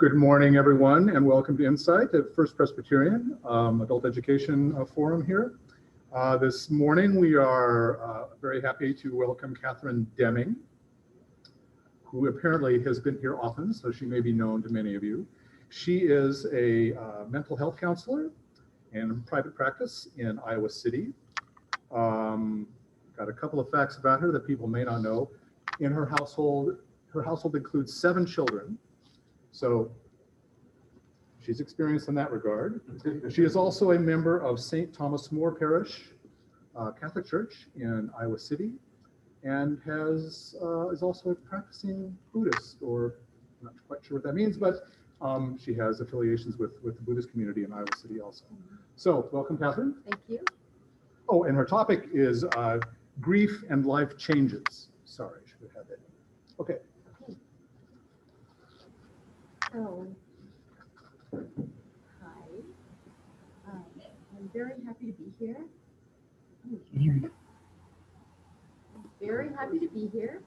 Good morning, everyone, and welcome to Insight at First Presbyterian Adult Education Forum here. This morning, we are very happy to welcome Catherine Deming, who apparently has been here often, so she may be known to many of you. She is a mental health counselor in private practice in Iowa City. Got a couple of facts about her that people may not know. In her household includes 7 children. So she's experienced in that regard. She is also a member of St. Thomas More Parish Catholic Church in Iowa City, and is also a practicing Buddhist, or I'm not quite sure what that means, but she has affiliations with the Buddhist community in Iowa City also. So welcome, Catherine. Thank you. Oh, and her topic is grief and life changes. Sorry, I should have had that. Okay. So, hi. I'm very happy to be here. I'm very happy to be here.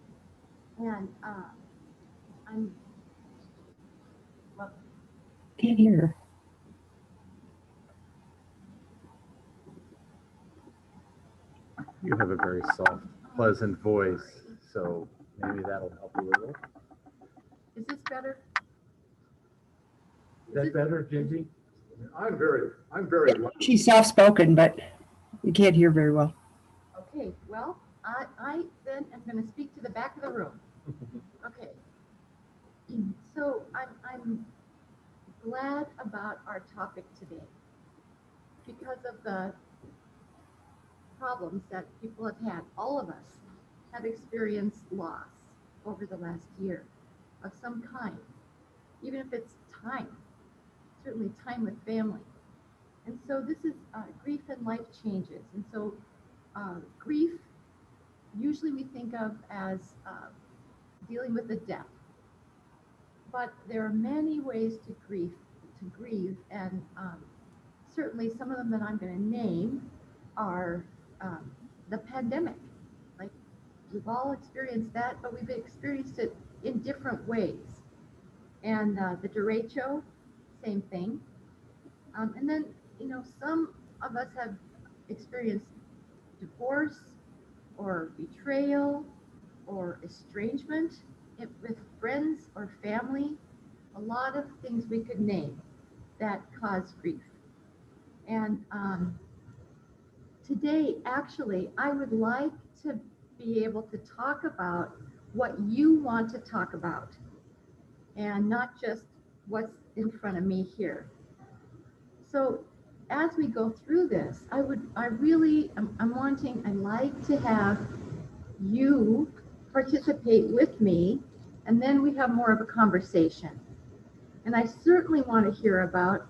And well, can't hear. You have a very soft, pleasant voice, so maybe that'll help you a little. Is this better? Is that better, Gingy? I'm very She's soft-spoken, but we can't hear very well. Okay, well, I then am going to speak to the back of the room. Okay. So I'm glad about our topic today because of the problems that people have had. All of us have experienced loss over the last year of some kind, even if it's time, certainly time with family. And so this is grief and life changes. And so grief, usually we think of as dealing with the death, but there are many ways to grieve, and certainly some of them that I'm going to name are the pandemic. Like, we've all experienced that, but we've experienced it in different ways. And the derecho, same thing. And then, some of us have experienced divorce or betrayal or estrangement with friends or family. A lot of things we could name that cause grief. And today, actually, I would like to be able to talk about what you want to talk about, and not just what's in front of me here. So as we go through this, I'd like to have you participate with me, and then we have more of a conversation. And I certainly want to hear about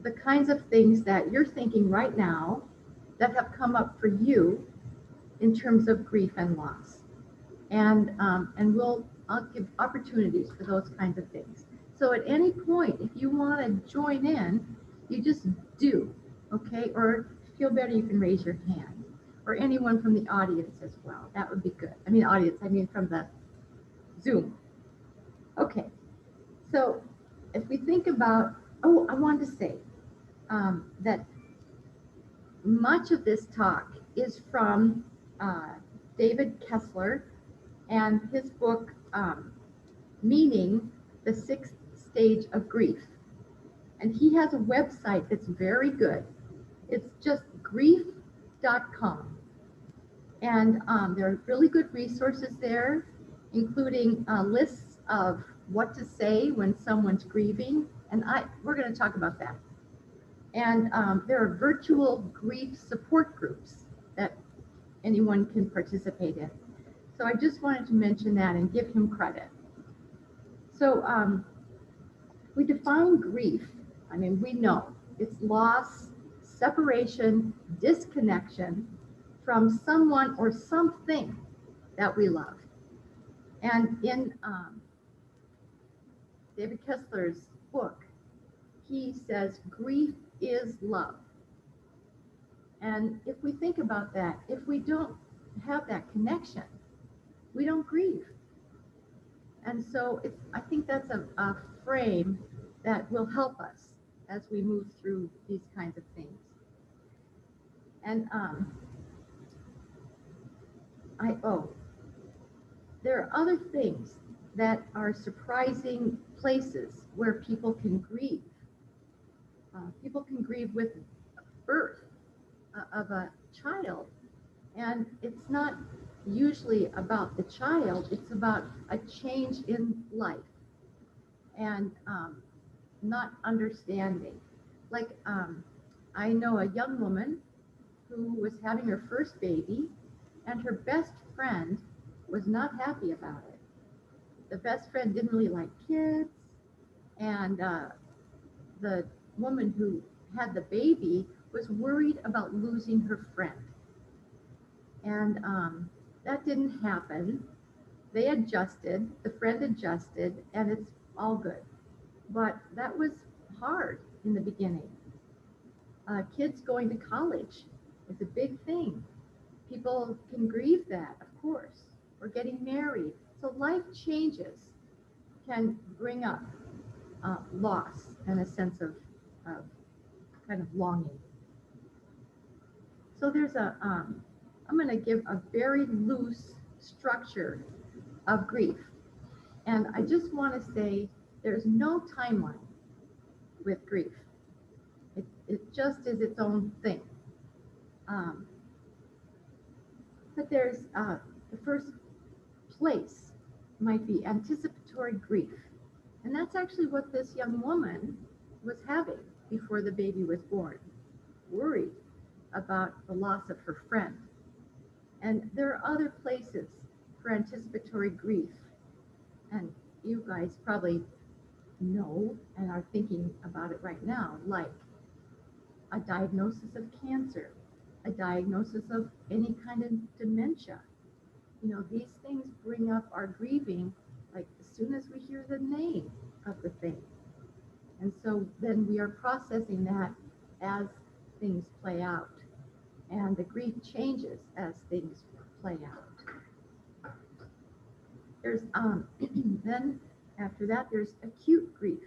the kinds of things that you're thinking right now that have come up for you in terms of grief and loss. And I'll give opportunities for those kinds of things. So at any point, if you want to join in, you just do, okay? Or if you feel better, you can raise your hand. Or anyone from the audience as well. That would be good. I mean from the Zoom. Okay, so if we think about, I wanted to say that much of this talk is from David Kessler and his book, Meaning, the 6th Stage of Grief. And he has a website that's very good. It's just grief.com. And there are really good resources there, including lists of what to say when someone's grieving. And we're going to talk about that. And there are virtual grief support groups that anyone can participate in. So I just wanted to mention that and give him credit. So we define grief. I mean, we know it's loss, separation, disconnection from someone or something that we love. And in David Kessler's book, he says grief is love. And if we think about that, if we don't have that connection, we don't grieve. And so I think that's a frame that will help us as we move through these kinds of things. And there are other things that are surprising places where people can grieve. People can grieve with birth of a child, and it's not usually about the child, it's about a change in life and not understanding. Like, I know a young woman who was having her first baby, and her best friend was not happy about it. The best friend didn't really like kids, and the woman who had the baby was worried about losing her friend. And that didn't happen. They adjusted, the friend adjusted, and it's all good. But that was hard in the beginning. Kids going to college is a big thing. People can grieve that, of course, or getting married. So life changes can bring up loss and a sense of kind of longing. So there's I'm going to give a very loose structure of grief. And I just want to say there's no timeline with grief. It just is its own thing. But there's the first place might be anticipatory grief. And that's actually what this young woman was having before the baby was born, worried about the loss of her friend. And there are other places for anticipatory grief. And you guys probably know and are thinking about it right now, like a diagnosis of cancer, a diagnosis of any kind of dementia. You know, these things bring up our grieving, like as soon as we hear the name of the thing. And so then we are processing that as things play out. And the grief changes as things play out. There's then after that there's acute grief.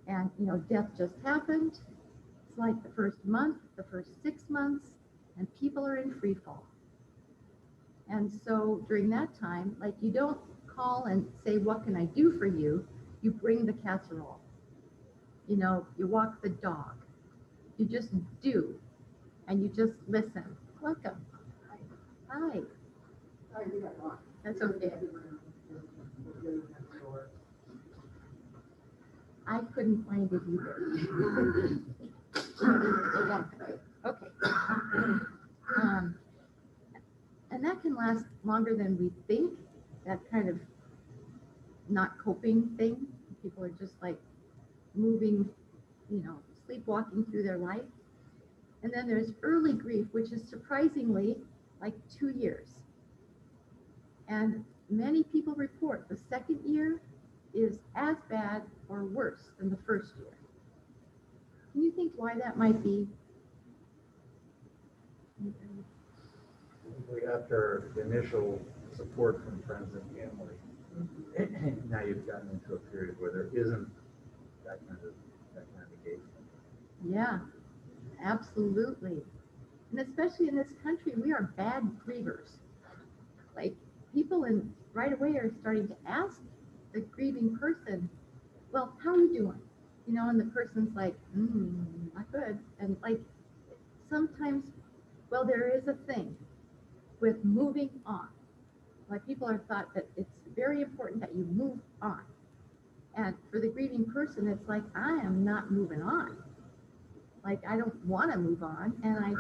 And you know, death just happened. It's like the first month, the first 6 months, and people are in free fall. And so during that time, like, you don't call and say, what can I do for you? You bring the casserole. You know, you walk the dog. You just do. And you just listen. Welcome. Hi. That's okay. I couldn't find it either. Okay. And that can last longer than we think. That kind of not coping thing. People are just like moving, you know, sleepwalking through their life. And then there's early grief, which is surprisingly like 2 years. And many people report the second year is as bad or worse than the first year. Can you think why that might be? After the initial support from friends and family, now you've gotten into a period where there isn't that kind of engagement. Yeah, absolutely. And especially in this country, we are bad grievers. Like, people right away are starting to ask the grieving person, well, how are you doing? You know, and the person's like, not good. And like, sometimes, well, there is a thing with moving on. Like, people are thought that it's very important that you move on. And for the grieving person, it's like, I am not moving on. Like, I don't want to move on, and I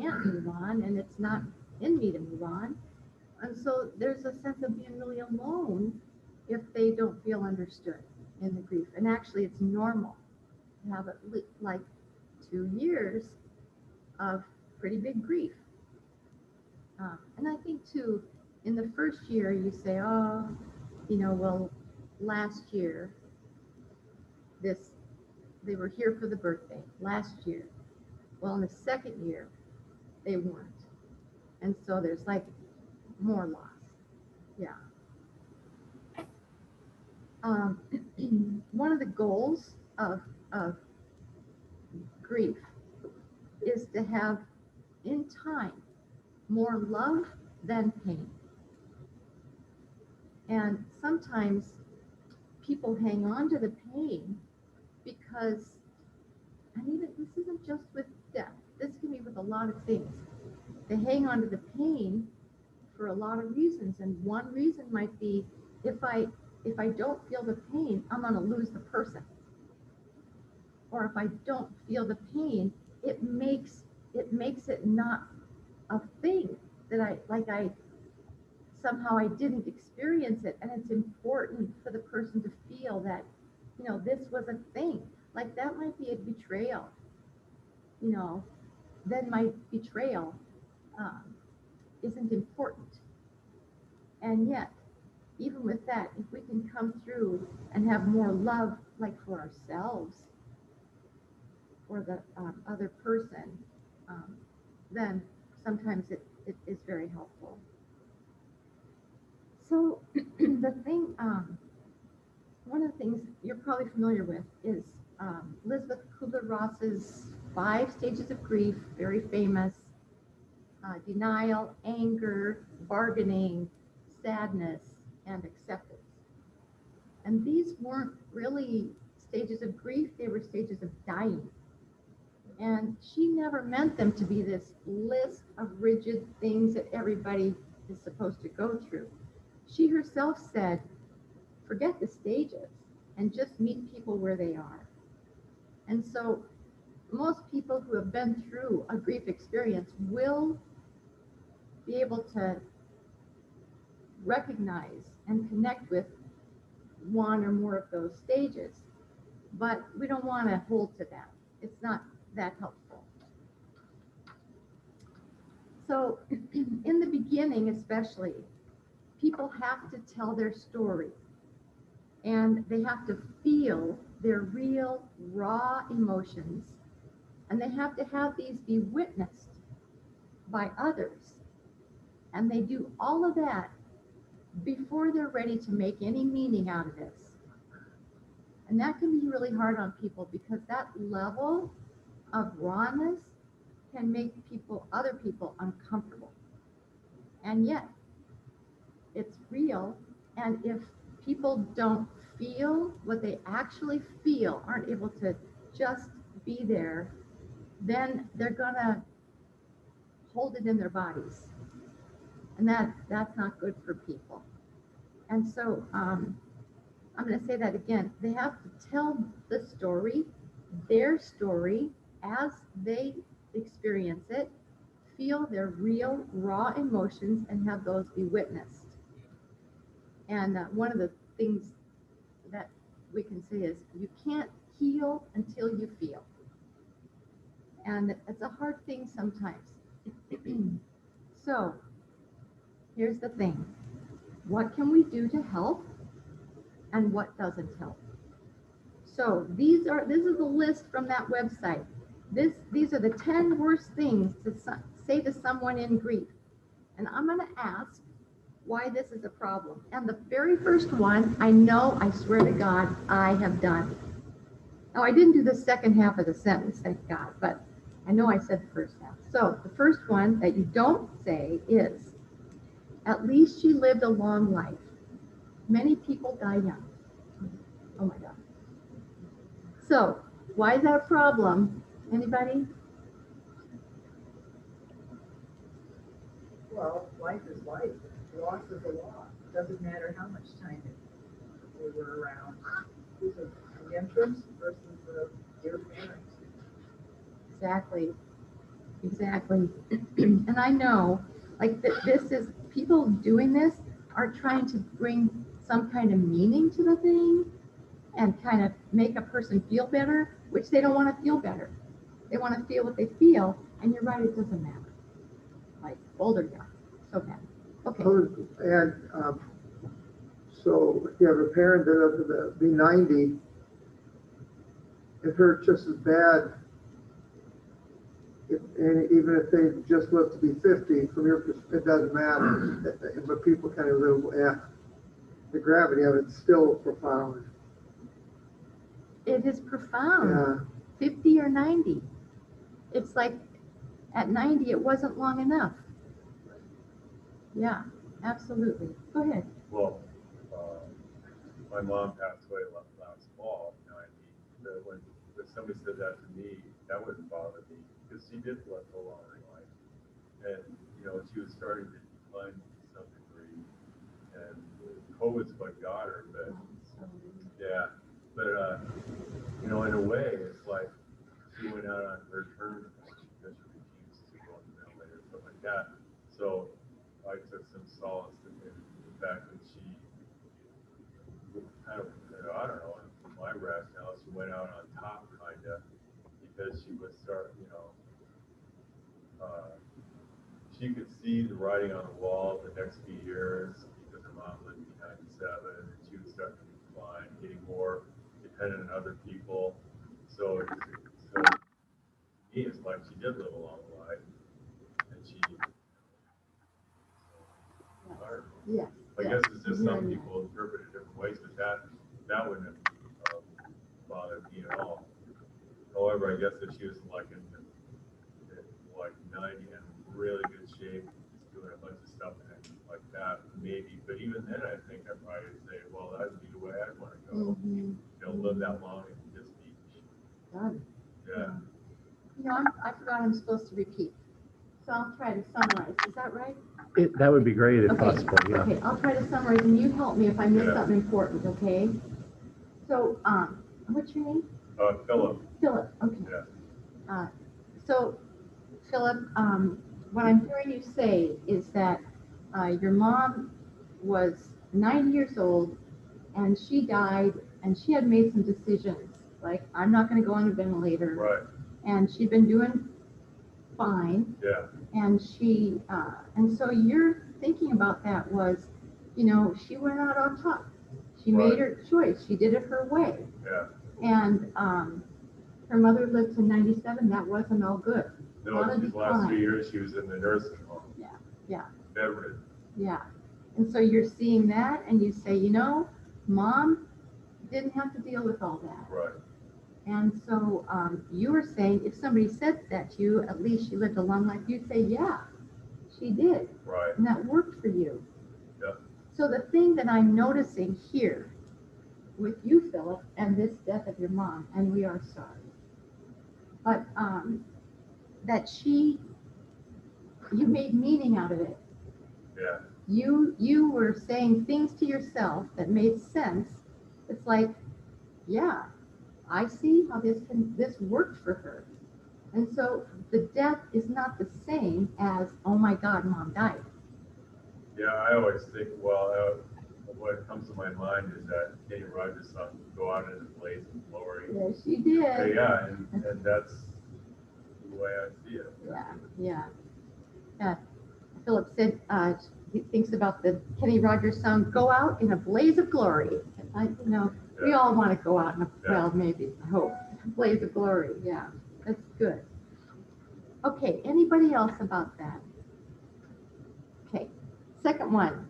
can't move on, and it's not in me to move on. And so there's a sense of being really alone if they don't feel understood in the grief. And actually, it's normal to have like 2 years of pretty big grief. And I think too, in the first year, you say, oh, you know, well, last year, they were here for the birthday, last year. Well, in the second year, they weren't. And so there's like more loss. Yeah. one of the goals of grief is to have, in time, more love than pain. And sometimes people hang on to the pain because, and even this isn't just with death, this can be with a lot of things. They hang on to the pain for a lot of reasons. And one reason might be, if I don't feel the pain, I'm going to lose the person. Or if I don't feel the pain, it makes it not a thing that I somehow I didn't experience it. And it's important for the person to feel that, this was a thing. Like that might be a betrayal, then my betrayal isn't important. And yet, even with that, if we can come through and have more love, like for ourselves or the other person, then sometimes it is very helpful. So the thing, one of the things you're probably familiar with is Elizabeth Kubler-Ross's 5 stages of grief, very famous: denial, anger, bargaining, sadness, and acceptance. And these weren't really stages of grief, they were stages of dying. And she never meant them to be this list of rigid things that everybody is supposed to go through. She herself said, forget the stages and just meet people where they are. And so most people who have been through a grief experience will be able to recognize and connect with one or more of those stages, but we don't want to hold to that. It's not that helpful. So in the beginning especially, people have to tell their story, and they have to feel their real raw emotions, and they have to have these be witnessed by others. And they do all of that before they're ready to make any meaning out of this. And that can be really hard on people, because that level of rawness can make other people uncomfortable. And yet, it's real. And if people don't feel what they actually feel, aren't able to just be there, then they're gonna hold it in their bodies. And that's not good for people. And so I'm going to say that again. They have to tell the story, their story, as they experience it, feel their real raw emotions, and have those be witnessed. And one of the things that we can say is, you can't heal until you feel. And it's a hard thing sometimes. So here's the thing. What can we do to help, and what doesn't help? So this is the list from that website. These are the 10 worst things to say to someone in grief. And I'm going to ask why this is a problem. And the very first one, I swear to God, I have done. Now, I didn't do the second half of the sentence, thank God, but I know I said the first half. So the first one that you don't say is, at least she lived a long life. Many people die young. Oh my God. So why is that a problem? Anybody? Well, life is life. Loss is a loss. Doesn't matter how much time we were around. Who's an entrance versus a dear parent. Exactly. And I know, like, this is, people doing this are trying to bring some kind of meaning to the thing and kind of make a person feel better, which they don't want to feel better. They want to feel what they feel, and you're right, it doesn't matter. Like, old or young, so bad. Okay. And so if you have a parent that be 90, it hurts just as bad. And even if they just live to be 50, from your perspective, it doesn't matter. But people kind of live, the gravity of it's still profound. It is profound. Yeah, 50 or 90. It's like at 90, it wasn't long enough. Yeah, absolutely. Go ahead. Well, my mom passed away last fall, 90. But when somebody said that to me, that wouldn't bother me because she did live a longer life. And, you know, she was starting to decline to some degree. And COVID's what got her, but yeah. But, you know, in a way, it's like she went out on her terms because she refused to go on the ventilator or something like that. So I took some solace in the fact that she kind of, I don't know, in my rationale, she went out on top kind of because she was she could see the writing on the wall the next few years because her mom lived to be 97 and she was starting to decline, getting more dependent on other people. So to me, it's like she did live a long life and she, Yes. I yes. guess it's just some Very people interpret it different ways, but that wouldn't have bothered me at all. However, I guess if she was like in like 90 and really good shape, just doing a bunch of stuff and like that, maybe. But even then, I think I'd probably say, well, that'd be the way I'd want to go. Mhm. You know, live that long and just be. Got it. Yeah. You know, I forgot I'm supposed to repeat. So I'll try to summarize. Is that right? That would be great if Okay. possible, yeah. Okay, I'll try to summarize and you help me if I miss Yeah. something important, okay? So, what's your name? Philip. Philip, okay. Yeah. So, Philip, what I'm hearing you say is that your mom was 90 years old and she died and she had made some decisions, like, I'm not going to go on a ventilator. Right. And she'd been doing fine. Yeah. And and so your thinking about that was, you know, she went out on top. She made her choice. She did it her way. Yeah. And her mother lived to 97. That wasn't all good. No, these last 3 years she was in the nursing home. Yeah, yeah. Bedridden. Yeah. And so you're seeing that and you say, you know, Mom didn't have to deal with all that. Right. And so you were saying if somebody said that to you, at least she lived a long life, you'd say, yeah, she did. Right. And that worked for you. Yeah. So the thing that I'm noticing here with you, Philip, and this death of your mom, and we are sorry, but that you made meaning out of it. Yeah. You were saying things to yourself that made sense. It's like, yeah, I see how this worked for her. And so the death is not the same as, oh my God, Mom died. Yeah, I always think, well, what comes to my mind is that Kenny Rogers' song, Go Out in a Blaze of Glory. Yes, she did. Yeah, and that's the way I see it. Yeah. Philip said he thinks about the Kenny Rogers song, Go Out in a Blaze of Glory. We all want to go out in a, well, maybe, I hope, blaze of glory. Yeah, that's good. Okay, anybody else about that? Okay, second one.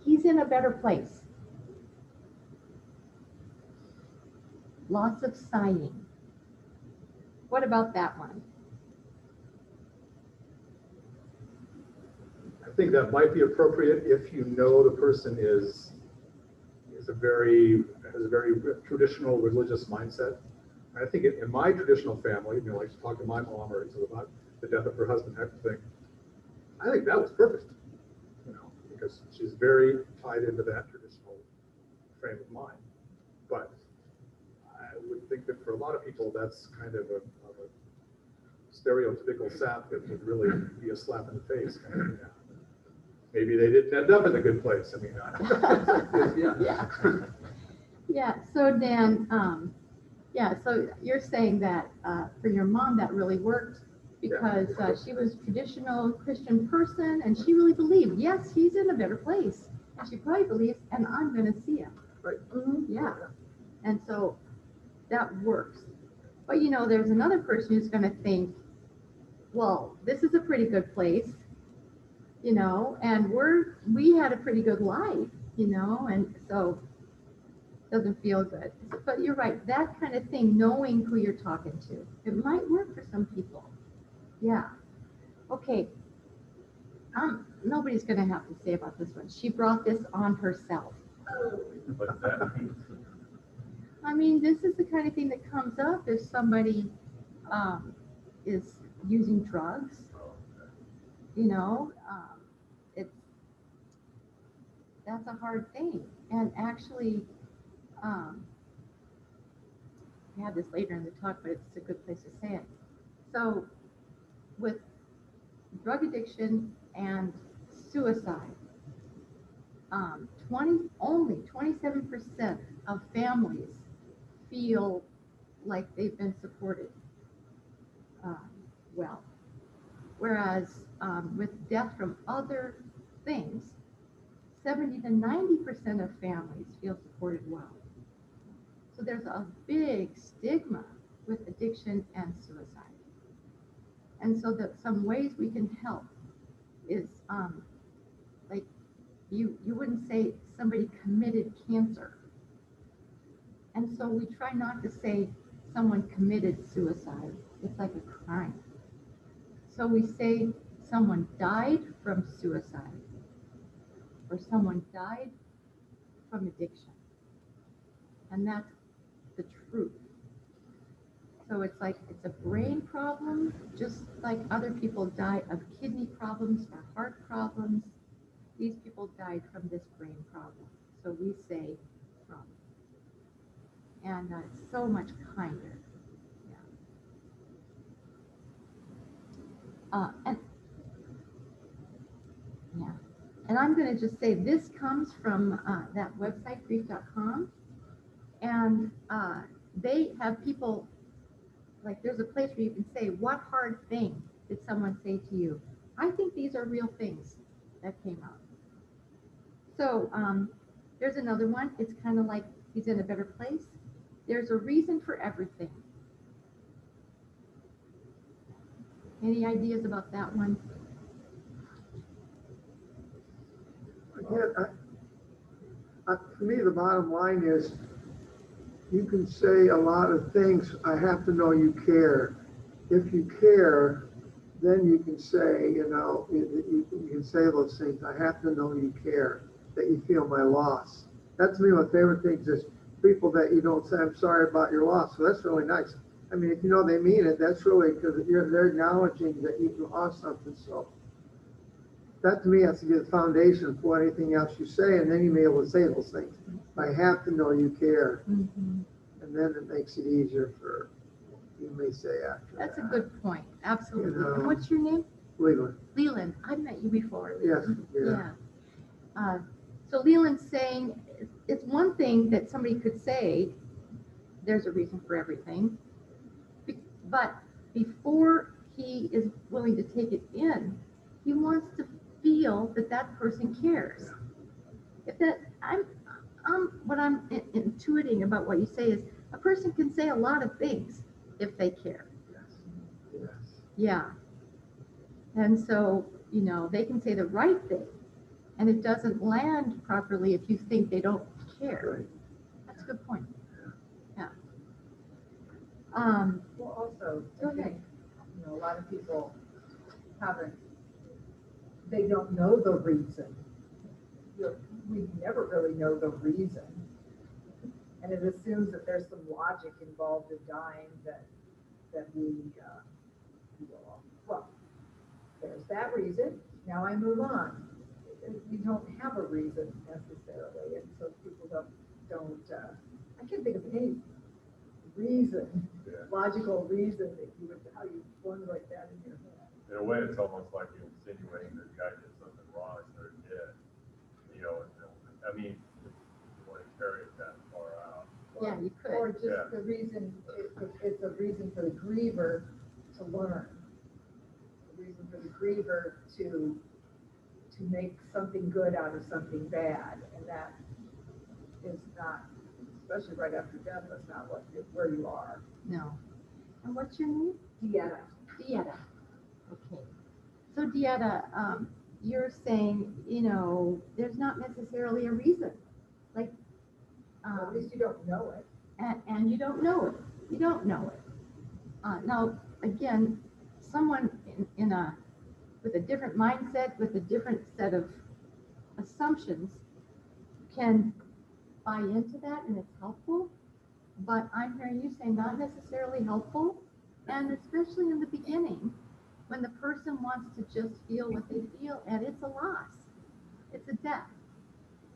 He's in a better place. Lots of sighing. What about that one? I think that might be appropriate if you know the person has a very traditional religious mindset. And I think in my traditional family, you know, like to talk to my mom or about the death of her husband type of thing, I think that was perfect, you know, because she's very tied into that traditional frame of mind. But I would think that for a lot of people, that's kind of a stereotypical sap that would really be a slap in the face. Kind of, yeah. Maybe they didn't end up in a good place. I mean, Yeah. So Dan, so you're saying that for your mom that really worked because she was a traditional Christian person and she really believed, yes, he's in a better place. And she probably believes, and I'm going to see him. Right. Mm-hmm. Yeah. And so that works. But you know, there's another person who's going to think, well, this is a pretty good place, you know, and we had a pretty good life, you know, and so doesn't feel good. But you're right, that kind of thing, knowing who you're talking to, it might work for some people. Yeah. Okay. Nobody's gonna have to say about this one. She brought this on herself. What's that mean? I mean, this is the kind of thing that comes up if somebody is using drugs. Oh, okay. You know, it's that's a hard thing. And actually, we have this later in the talk, but it's a good place to say it. So, with drug addiction and suicide, only 27% of families feel like they've been supported well. Whereas with death from other things, 70 to 90% of families feel supported well. So there's a big stigma with addiction and suicide. And so that some ways we can help is like you wouldn't say somebody committed cancer. And so we try not to say someone committed suicide. It's like a crime. So we say someone died from suicide or someone died from addiction. And that's the truth. So it's like it's a brain problem, just like other people die of kidney problems or heart problems. These people died from this brain problem. So we say from. And it's so much kinder. Yeah. And I'm going to just say this comes from that website, grief.com. And they have people, like there's a place where you can say, what hard thing did someone say to you? I think these are real things that came out. So there's another one. It's kind of like he's in a better place. There's a reason for everything. Any ideas about that one? Again, for me, the bottom line is you can say a lot of things. I have to know you care. If you care, then you can say, you know, you can say those things. I have to know you care, that you feel my loss. That to me, my favorite things is people that you don't say, I'm sorry about your loss. So that's really nice. I mean, if you know they mean it, that's really because they're acknowledging that you lost something. So that to me has to be the foundation for anything else you say, and then you may be able to say those things. I have to know you care, and then it makes it easier for you may say after. That's that. a good point. Absolutely. You know, And what's your name? Leland. Leland. I've met you before. Yes. Yeah. So Leland's saying it's one thing that somebody could say, there's a reason for everything, but before he is willing to take it in, he wants to feel that that person cares. If that, what I'm intuiting about what you say is a person can say a lot of things if they care. Yes. Yeah. And so, you know, they can say the right thing and it doesn't land properly if you think they don't care. Right. That's a good point. Yeah. Well, also, Go I think, ahead. you know, a lot of people they don't know the reason. We never really know the reason. And it assumes that there's some logic involved in dying that we go, well, there's that reason, now I move on. We don't have a reason necessarily, and so people don't I can't think of any reason, logical reason that you would, how you formulate that in your head. In a way, it's almost like you're insinuating that the guy did something wrong or did. You know, I mean, if you want to carry it that far out. Yeah, you could. Or just the reason, it's a reason for the griever to learn. A reason for the griever to make something good out of something bad. And that is not, especially right after death, that's not where you are. No. And what's your name? Dieta. Dieta. Okay. So Dieta, you're saying, you know, there's not necessarily a reason. Like, At least you don't know it. and you don't know it. You don't know it. Now, again, someone in a with a different mindset, with a different set of assumptions, can buy into that, and it's helpful. But I'm hearing you say not necessarily helpful, and especially in the beginning, when the person wants to just feel what they feel, and it's a loss, it's a death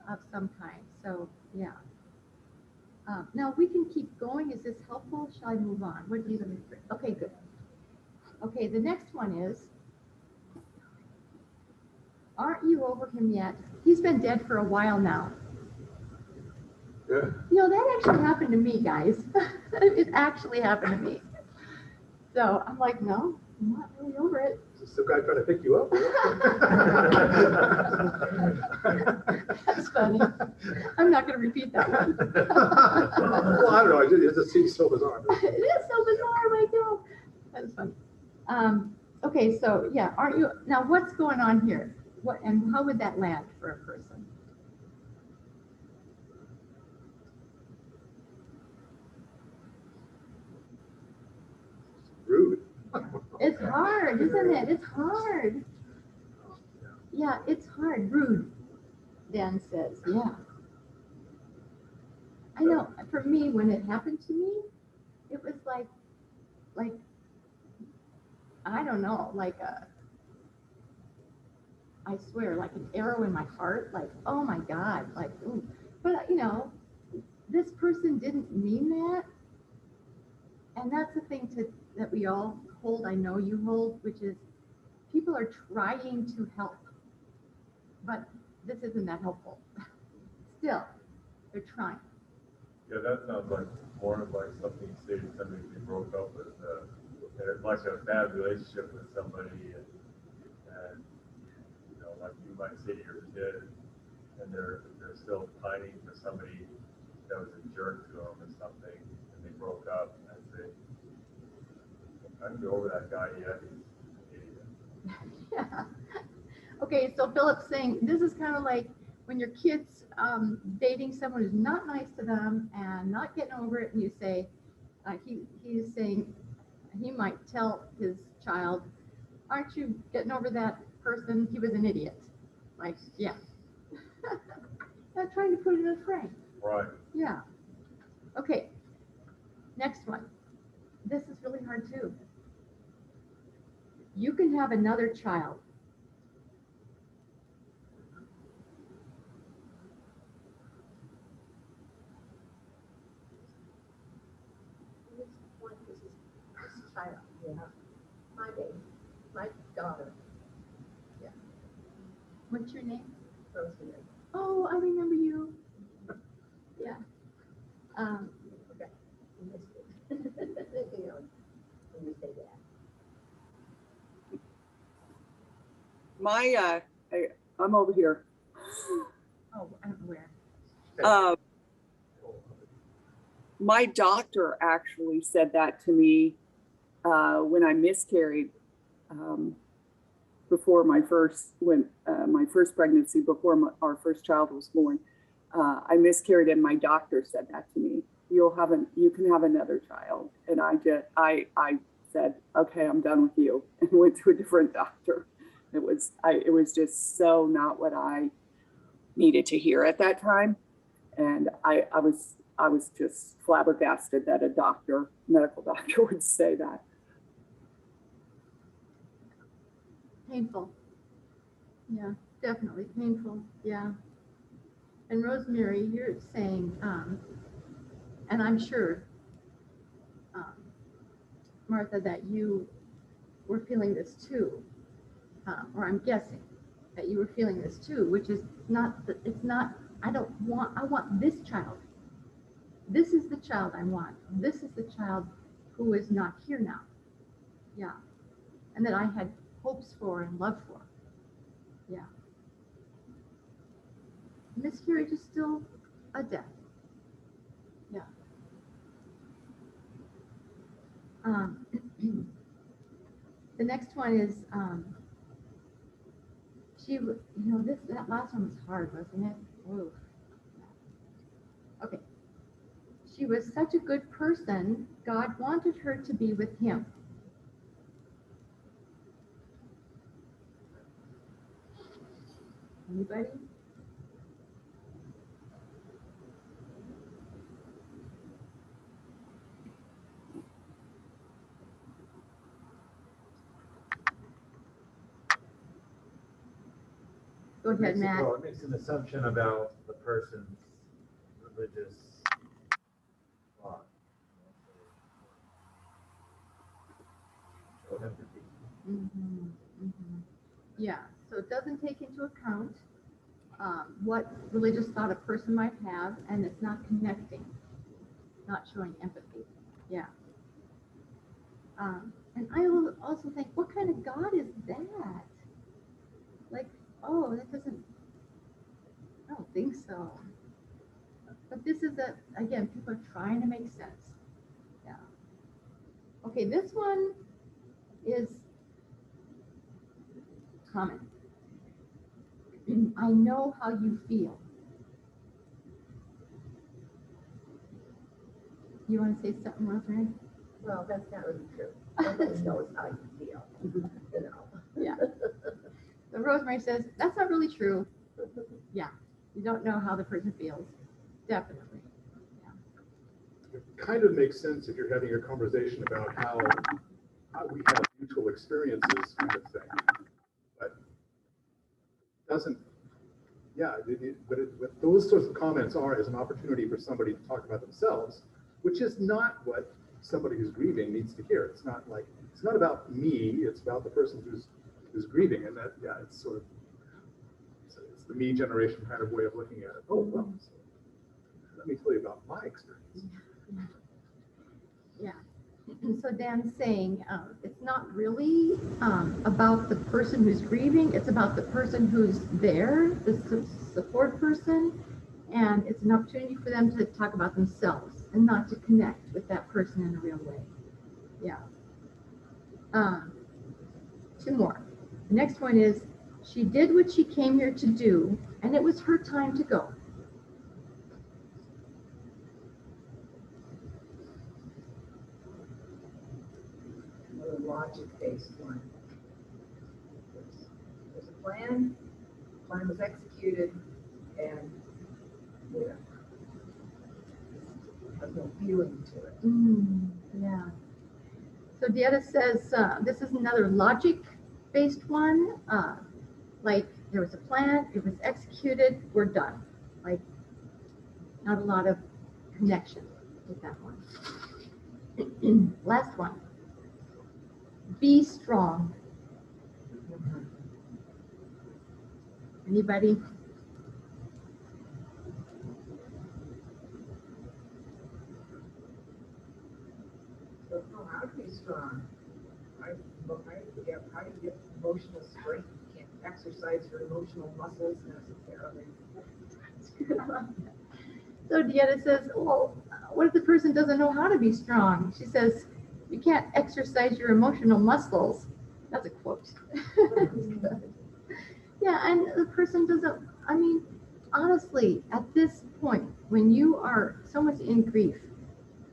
of some kind. So yeah. Now we can keep going. Is this helpful? Shall I move on? What do you think? Okay, good. Okay, the next one is, aren't you over him yet? He's been dead for a while now. Yeah. You know, that actually happened to me, guys. It actually happened to me. So I'm like, no, I'm not really over it. Is this the guy trying to pick you up? That's funny. I'm not going to repeat that one. Well, I don't know, it just seems so bizarre. It is so bizarre, my God. That's funny. Okay, so yeah, aren't you, now what's going on here? What, and how would that land for a person? Rude. It's hard, isn't it? It's hard. Yeah, it's hard. Rude, Dan says, yeah. I know, for me, when it happened to me, it was like, I don't know, like I swear, like an arrow in my heart, like, oh my God, like, ooh. But you know, this person didn't mean that. And that's the thing that we all hold, I know you hold, which is people are trying to help, but this isn't that helpful. Still, they're trying. Yeah, that sounds like more of like something you say to somebody who broke up with, like a bad relationship with somebody, and you know, like you might say to your kid, and they're still pining for somebody that was a jerk to them or something, and they broke up, and I'd say, I don't get over that guy yet. He's an idiot. Yeah. Okay, so Philip's saying this is kind of like when your kid's dating someone who's not nice to them and not getting over it, and you say, he's saying, he might tell his child, aren't you getting over that person? He was an idiot. Like, yeah. Not trying to put it in a frame. Right. Yeah. Okay. Next one. This is really hard too. You can have another child. This child, Yeah. my baby, my daughter, What's your name? Rosemary. Oh, I remember you. Yeah. Okay. You missed it. You know, when you say that. I'm over here. Oh, I don't know where. My doctor actually said that to me when I miscarried before my first pregnancy, before our first child was born. I miscarried, and my doctor said that to me. You can have another child, and I said, okay, I'm done with you, and went to a different doctor. It was just so not what I needed to hear at that time, and I was just flabbergasted that a medical doctor would say that. Painful. Yeah, definitely painful. Yeah. And Rosemary, you're saying, and I'm sure, Martha, that you were feeling this too, or I'm guessing that you were feeling this too, which is it's not, I want this child. This is the child I want. This is the child who is not here now. Yeah. And that I had hopes for and love for. Yeah. Miscarriage is still a death. Yeah. The next one is, she that last one was hard, wasn't it? Ooh. Okay. She was such a good person, God wanted her to be with him. Anybody? Go ahead, Matt. Well, it makes an assumption about the person's religious thought. So empathy. Mhm, mhm. Yeah, so it doesn't take into account what religious thought a person might have, and it's not connecting, not showing empathy. Yeah. And I will also think, what kind of God is that? Like, oh, that doesn't, I don't think so. But this is again, people are trying to make sense. Yeah. Okay, this one is common. I know how you feel. You want to say something, Rosemary? Well, that's not really true. Nobody knows how you feel, you know. Yeah. So Rosemary says, that's not really true. Yeah, you don't know how the person feels. Definitely. It kind of makes sense if you're having a conversation about how we have mutual experiences kind of thing. But doesn't, yeah, what those sorts of comments are is an opportunity for somebody to talk about themselves, which is not what somebody who's grieving needs to hear. It's not about me, it's about the person who's grieving. And that, yeah, it's sort of, it's the me generation kind of way of looking at it. Oh, well, so let me tell you about my experience. Yeah. So Dan's saying it's not really about the person who's grieving, it's about the person who's there, the support person, and it's an opportunity for them to talk about themselves and not to connect with that person in a real way. Yeah. Two more. The next one is, she did what she came here to do, and it was her time to go. Another logic-based one. There's a plan was executed, and, you know, there's no feeling to it. Yeah. So Dieta says, this is another logic-based one. Like, there was a plan, it was executed, we're done. Like, not a lot of connection with that one. Last one. Be strong. Anybody? So, how to be strong? How do you get emotional strength? You can't exercise your emotional muscles necessarily. So Dieta says, well, what if the person doesn't know how to be strong? She says, you can't exercise your emotional muscles. That's a quote. Yeah, and the person doesn't, I mean, honestly, at this point, when you are so much in grief,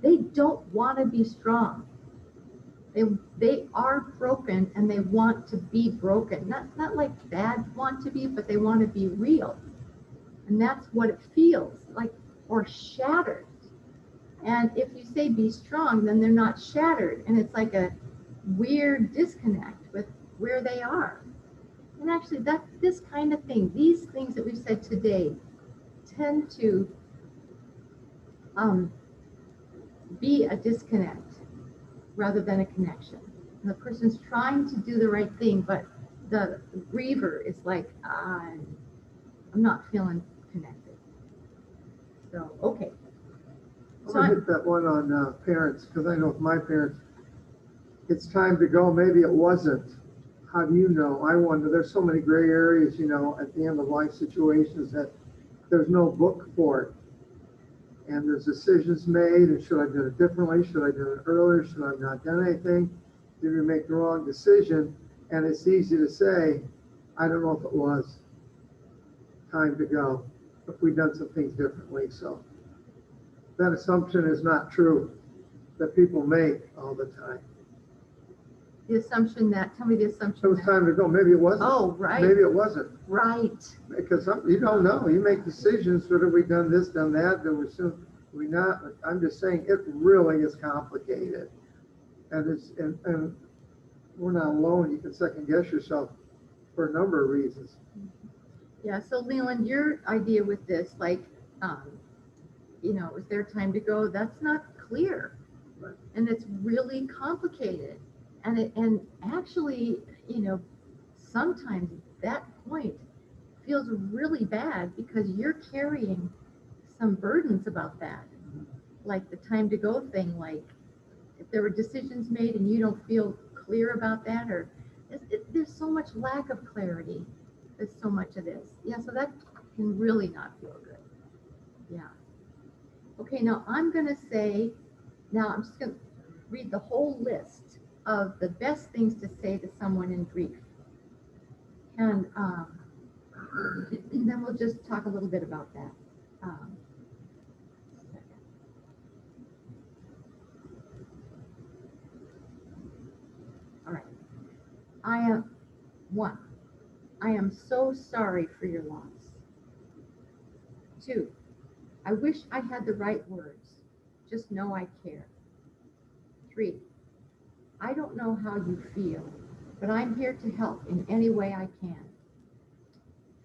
they don't want to be strong. They are broken and they want to be broken. Not like bad want to be, but they want to be real. And that's what it feels like, or shattered. And if you say be strong, then they're not shattered. And it's like a weird disconnect with where they are. And actually, this kind of thing, these things that we've said today, tend to be a disconnect rather than a connection. And the person's trying to do the right thing, but the griever is like, I'm not feeling connected. So, okay. I'm gonna hit that one on parents, because I know with my parents, it's time to go. Maybe it wasn't. How do you know? I wonder. There's so many gray areas, you know, at the end of life situations that there's no book for it. And there's decisions made, and should I have done it differently? Should I have done it earlier? Should I have not done anything? Did we make the wrong decision? And it's easy to say, I don't know if it was time to go, if we'd done some things differently. So that assumption is not true that people make all the time. The assumption that, tell me the It assumption was that. time to go. Maybe it wasn't. Oh, right, Maybe it wasn't. right. Because you don't know. You make decisions. Should have we done this, done that? Then we not. I'm just saying it really is complicated, and we're not alone. You can second guess yourself for a number of reasons. Yeah, so Leland, your idea with this, like, is there time to go? That's not clear. Right. And it's really complicated. And actually, sometimes that point feels really bad because you're carrying some burdens about that. Like the time to go thing, like if there were decisions made and you don't feel clear about that, or there's so much lack of clarity. There's so much of this. Yeah, so that can really not feel good. Yeah. Okay, now I'm just going to read the whole list of the best things to say to someone in grief. And then we'll just talk a little bit about that. All right. I am so sorry for your loss. 2, I wish I had the right words. Just know I care. 3, I don't know how you feel, but I'm here to help in any way I can.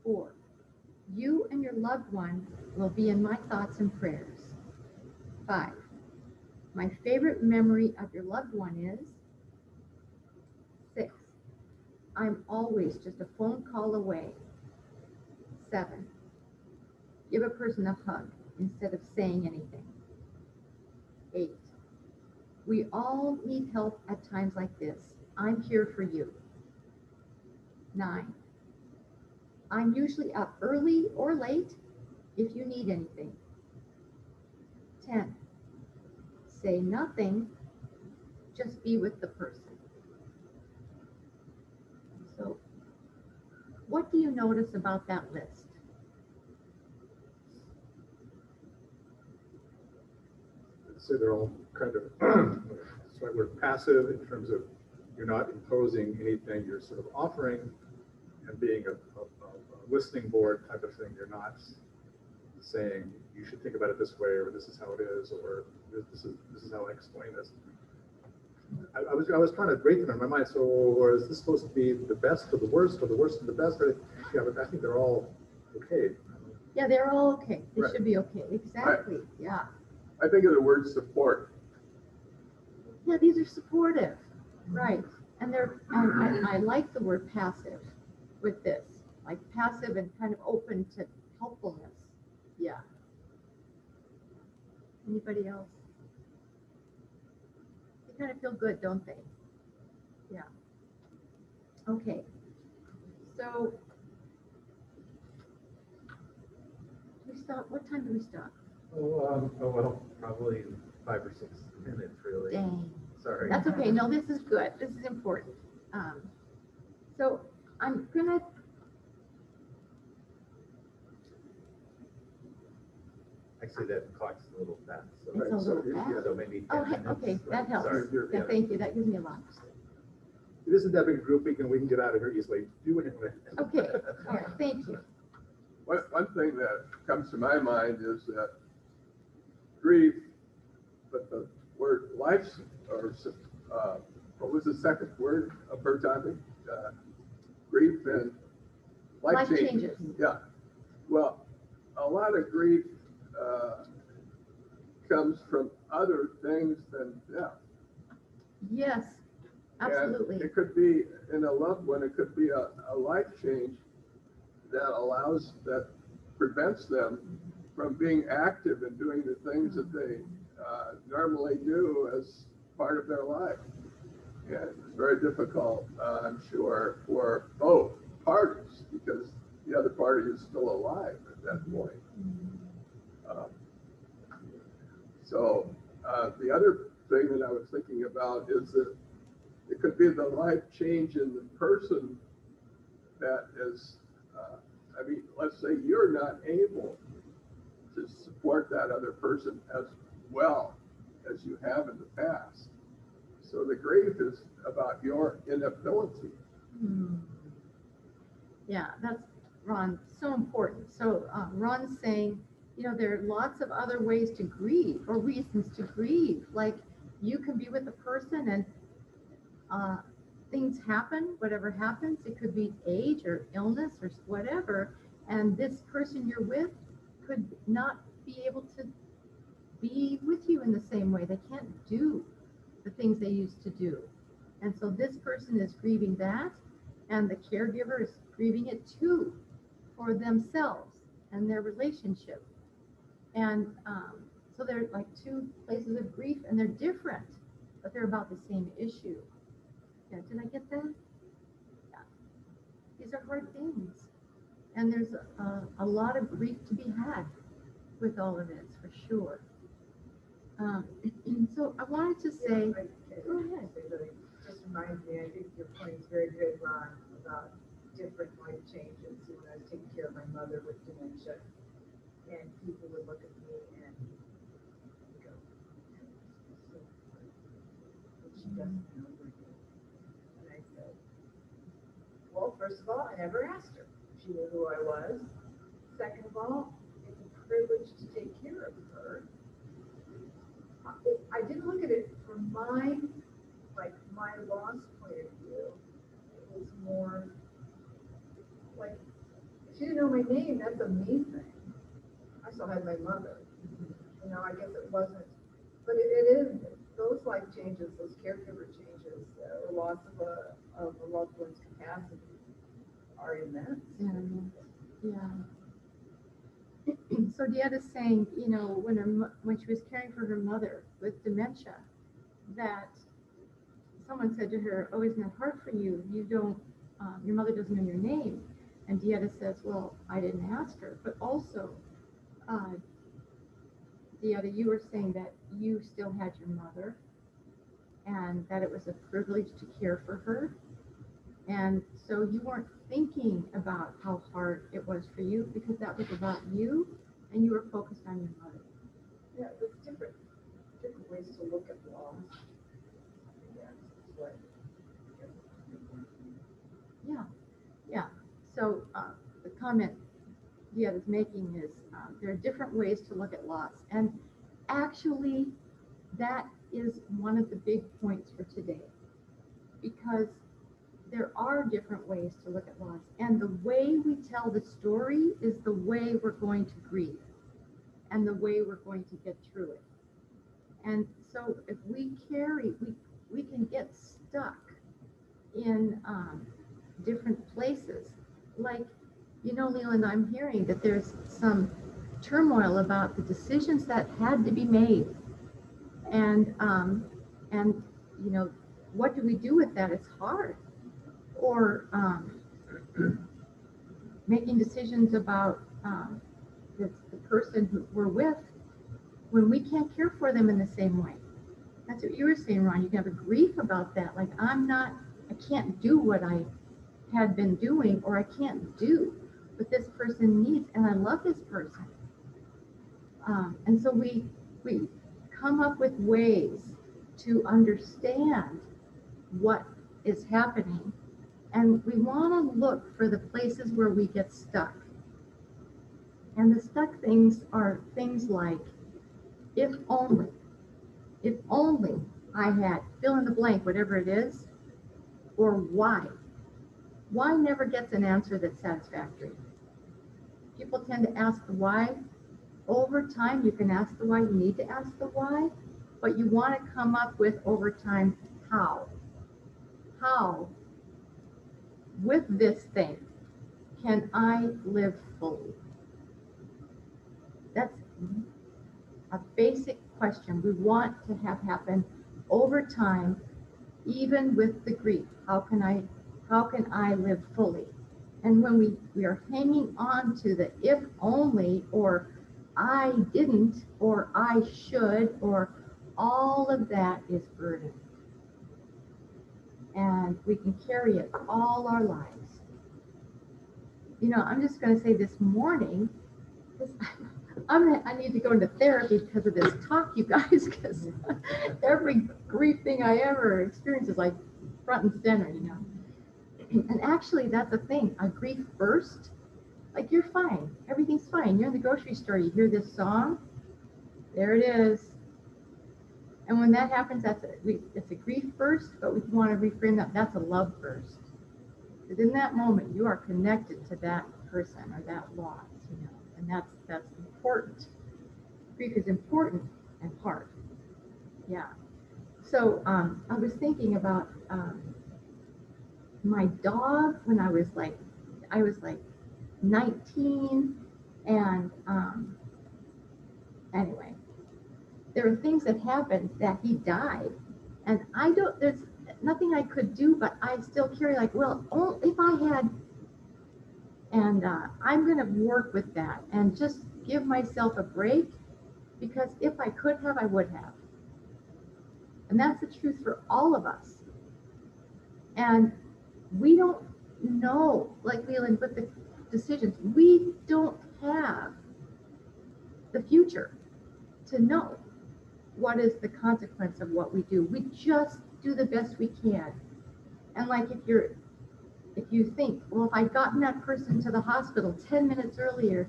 4, you and your loved one will be in my thoughts and prayers. 5, my favorite memory of your loved one is. 6, I'm always just a phone call away. 7, give a person a hug instead of saying anything. 8, we all need help at times like this. I'm here for you. 9, I'm usually up early or late if you need anything. 10, say nothing, just be with the person. So, what do you notice about that list? So they're all kind of, that's right, we're passive in terms of you're not imposing anything, you're sort of offering and being a listening board type of thing. You're not saying you should think about it this way, or this is how it is, or this is how I explain this. I was trying to rate them in my mind. So, or is this supposed to be the best or the worst, or the worst and the best? Yeah, but I think they're all okay. Yeah, they're all okay. They Right. should be okay. Exactly. Yeah. I think of the word support. Yeah, these are supportive. Right. And I like the word passive with this. Like passive and kind of open to helpfulness. Yeah. Anybody else? They kind of feel good, don't they? Yeah. Okay. So we stop. What time do we stop? Well, probably 5 or 6 minutes, really. Dang. Sorry. That's okay. No, this is good. This is important. So I'm gonna. Actually, that clock's a little fast. So, It's a little fast? So maybe 10 Oh, minutes. okay. That helps. Sorry. Yeah, thank you. That gives me a lot. It isn't that big a group, we can get out of here easily. Do it anyway. Okay. All right. Thank you. One thing that comes to my mind is that grief, but the word life, or what was the second word of her topic? Grief and life changes. Yeah. Well, a lot of grief comes from other things than death. Yes, absolutely. And it could be in a loved one, it could be a life change that prevents them from being active and doing the things that they normally do as part of their life. And it's very difficult, I'm sure, for both parties because the other party is still alive at that point. So the other thing that I was thinking about is that it could be the life change in the person that is, I mean, let's say you're not able to support that other person as well as you have in the past. So the grief is about your inability. Hmm. Yeah, that's, Ron, so important. So Ron's saying, you know, there are lots of other ways to grieve or reasons to grieve. Like you can be with a person and things happen, whatever happens, it could be age or illness or whatever, and this person you're with could not be able to be with you in the same way. They can't do the things they used to do. And so this person is grieving that, and the caregiver is grieving it too for themselves and their relationship. And so they're like two places of grief, and they're different, but they're about the same issue. Yeah, did I get that? Yeah. These are hard things. And there's a lot of grief to be had with all of this, for sure. So I wanted to say, go ahead. Just reminds me, I think your point is very good, Ron, about different life changes. When I was taking care of my mother with dementia, and people would look at me and go, so, but she doesn't know we're here. And I said, well, first of all, I never asked her. She knew who I was. Second of all, it's a privilege to take care of her. I didn't look at it from my loss point of view. It was more like, if she didn't know my name, that's a me thing. I still had my mother. You know, I guess it wasn't, but it is, those life changes, those caregiver changes, or loss of a loved one's capacity are immense. Yeah. So Deetta's saying, you know, when she was caring for her mother with dementia, that someone said to her, "Oh, isn't that hard for you? You don't, your mother doesn't know your name." And Deetta says, "Well, I didn't ask her." But also, Deetta, you were saying that you still had your mother, and that it was a privilege to care for her. And so you weren't thinking about how hard it was for you because that was about you, and you were focused on your mother. Yeah, there's different ways to look at loss. Yeah. So the comment Deetta's making is there are different ways to look at loss. And actually, that is one of the big points for today, because there are different ways to look at loss. And the way we tell the story is the way we're going to grieve and the way we're going to get through it. And so if we can get stuck in different places. Like, you know, Leland, I'm hearing that there's some turmoil about the decisions that had to be made. And you know, what do we do with that? It's hard. Or making decisions about the person who we're with when we can't care for them in the same way. That's what you were saying, Ron. You can have a grief about that. Like, I can't do what I had been doing, or I can't do what this person needs, and I love this person. And so we come up with ways to understand what is happening, and we want to look for the places where we get stuck. And the stuck things are things like, if only I had, fill in the blank, whatever it is, or why. Why never gets an answer that's satisfactory. People tend to ask the why. Over time, you can ask the why, you need to ask the why, but you want to come up with, over time, how. How, with this thing, can I live fully? That's a basic question we want to have happen over time, even with the grief. How can I live fully? And when we are hanging on to the if only, or I didn't, or I should, or all of that is burden. And we can carry it all our lives. You know, I'm just gonna say this morning, this, I need to go into therapy because of this talk, you guys, because every grief thing I ever experienced is like front and center, you know. And actually, that's a thing, a grief burst, like you're fine, everything's fine. You're in the grocery store, you hear this song, there it is. And when that happens, it's a grief burst, but we want to reframe that, that's a love burst. Because in that moment, you are connected to that person or that loss, you know, and that's important. Grief is important and hard. Yeah. So I was thinking about my dog when I was like 19, and anyway, there were things that happened that he died, and there's nothing I could do, but I still carry like, well, oh, if I had, and I'm going to work with that and just give myself a break, because if I could have, I would have. And that's the truth for all of us. And we don't know, like Leland, with the decisions, we don't have the future to know what is the consequence of what we do. We just do the best we can. And like if you think, well, if I'd gotten that person to the hospital 10 minutes earlier,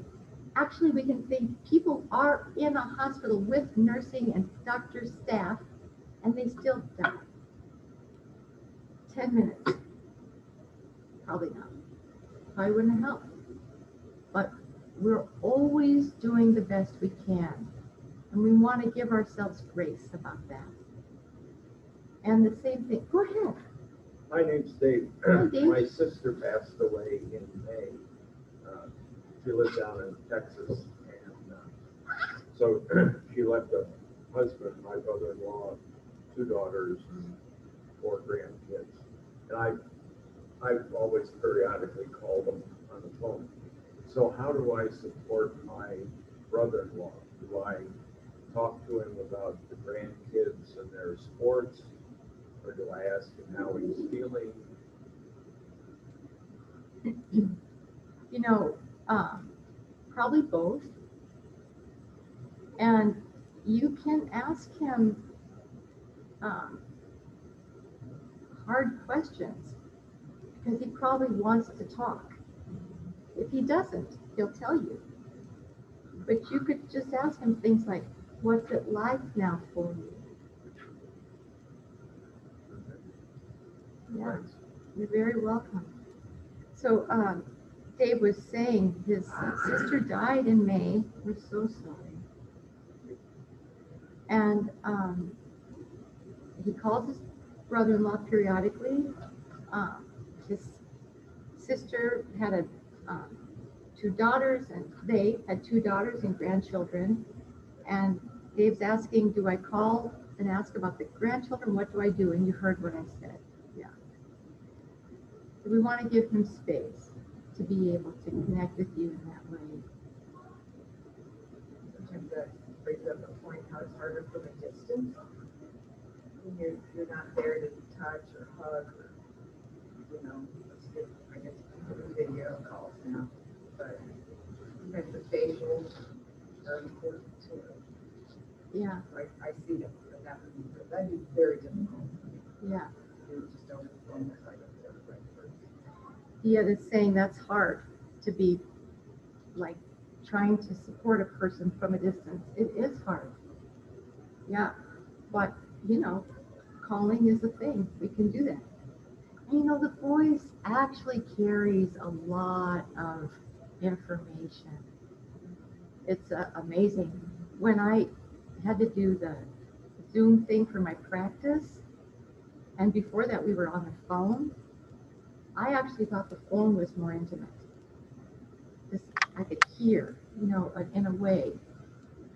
actually we can think people are in a hospital with nursing and doctor staff and they still die. 10 minutes, probably not. Probably wouldn't have helped. But we're always doing the best we can. And we want to give ourselves grace about that. And the same thing, go ahead. My name's Dave. Hi, Dave. My sister passed away in May. She lived down in Texas, and so she left a husband, my brother-in-law, 2 daughters, and 4 grandkids. And I've always periodically called them on the phone. So how do I support my brother-in-law? Do I talk to him about the grandkids and their sports? Or do I ask him how he's feeling? You know, probably both. And you can ask him hard questions because he probably wants to talk. If he doesn't, he'll tell you. But you could just ask him things like, what's it like now for you? Yeah, you're very welcome. So Dave was saying his sister died in May. We're so sorry. And he calls his brother-in-law periodically. His sister had 2 daughters, and they had 2 daughters and grandchildren. And Dave's asking, do I call and ask about the grandchildren? What do I do? And you heard what I said. Yeah. So we want to give him space to be able to connect with you in that way. Sometimes that brings up a point how it's harder from a distance. When you're not there to touch or hug or, you know, I guess video calls now, but sometimes the facials are important too. Yeah. I see them, but that'd be very difficult. Yeah. You just over the phone, it's like a right person. The other saying that's hard to be like trying to support a person from a distance. It is hard. Yeah. But, you know, calling is a thing. We can do that. And, you know, the voice actually carries a lot of information. It's amazing. When I had to do the Zoom thing for my practice, and before that we were on the phone, I actually thought the phone was more intimate. I could hear, you know, in a way,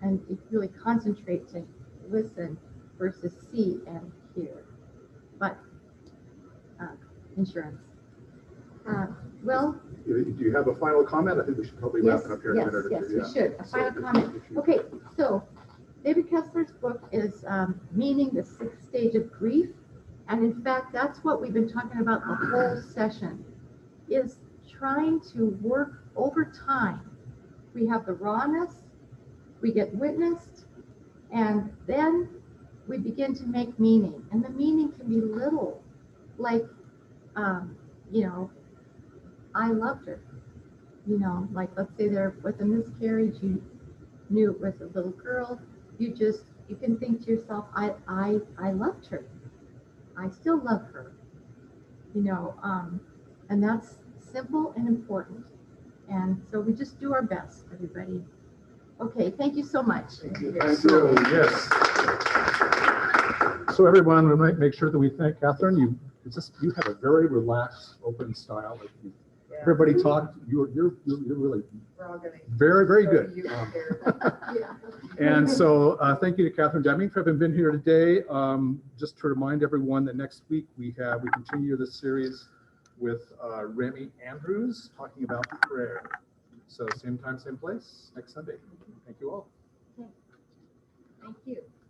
and you really concentrate to listen versus see and hear. But insurance. Well, Do you have a final comment? I think we should probably wrap yes, it up here in a minute or yes, two. we should. A final comment. Okay, so David Kessler's book is Meaning the 6th Stage of Grief. And in fact, that's what we've been talking about the whole session, is trying to work over time. We have the rawness, we get witnessed, and then we begin to make meaning. And the meaning can be little, like, you know, I loved her. You know, like, let's say there with a miscarriage, you knew it was a little girl. You can think to yourself, I loved her. I still love her. You know, and that's simple and important. And so we just do our best, everybody. Okay, thank you so much. Thank you. Yes. So everyone, we might make sure that we thank Catherine. You have a very relaxed, open style. Like everybody talked. You're really We're all gonna. very, very go good. to you here. Yeah. And so thank you to Catherine Deming for having been here today. Just to remind everyone that next week we continue this series with Remy Andrews talking about prayer. So same time, same place, next Sunday. Thank you all. Thank you.